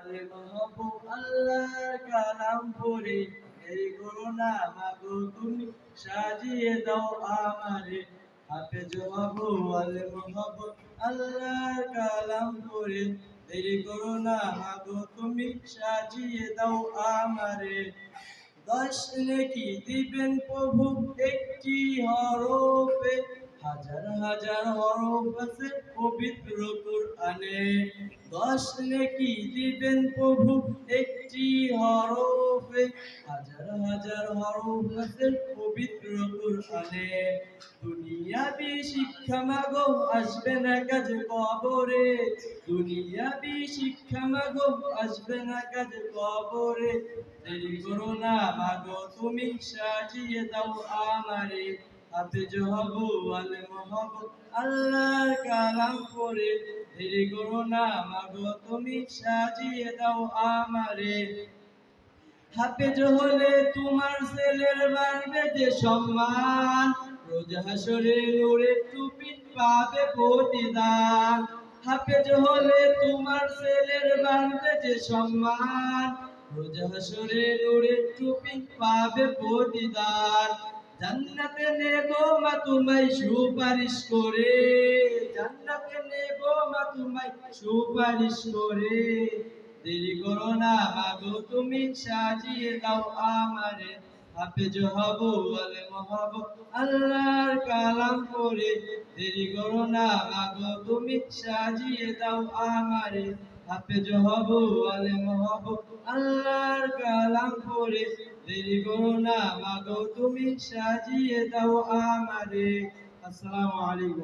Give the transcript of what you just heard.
আলে মাহবুব আল্লাহর কালাম পড়ে এই করোনা মাগো তুমি সাজিয়ে দাও আমারে হাফেজ হবো আলে মাহবুব আল্লাহর কালাম পড়ে দেরি করো না মাগো তুমি সাজিয়ে দাও আমারে 10 নেকি দিবেন প্রভু একটি হরফে হাজার হাজার হরফ আছে পবিত্র কুরআনে 10 নেকি দিবেন প্রভু একটি হরফে হাজার হাজার হরফ আছে পবিত্র কুরআনে দুনিয়াবি শিক্ষা মাগো আসবে না কাজে কবরে দুনিয়াবি শিক্ষা মাগো আসবে না কাজে কবরে দেরি করো না মাগো তুমি সাজিয়ে দাও আমারে হাফেজ হব আলেম হব আল্লাহর কালাম পড়ে দেরি করো না মাগো তুমি সাজিয়ে দাও আমারে হাফেজ হলে তোমার ছেলের বাড়বে যে সম্মান রোজ হাসরে নূরের টুপি পাবে প্রতিদান হাফেজ হলে তোমার ছেলের বাড়বে যে সম্মান রোজ হাসরে নূরের টুপি পাবে প্রতিদান জান্নাতে নেব মা তোমায় সুপারিশ করে জান্নাতে নেব মা তোমায় সুপারিশ করে দেরি করো না মাগো তুমি সাজিয়ে দাও আমারে হাফেজ হব আলেম হব আল্লাহর কালাম পড়ে দেরি করো না মাগো তুমি সাজিয়ে দাও আমারে হাফেজ হব আলেম হব আল্লাহর কালাম পড়ে দেরি করো না মাগো তুমি সাজিয়ে দাও আমারে আসসালামু আলাইকুম।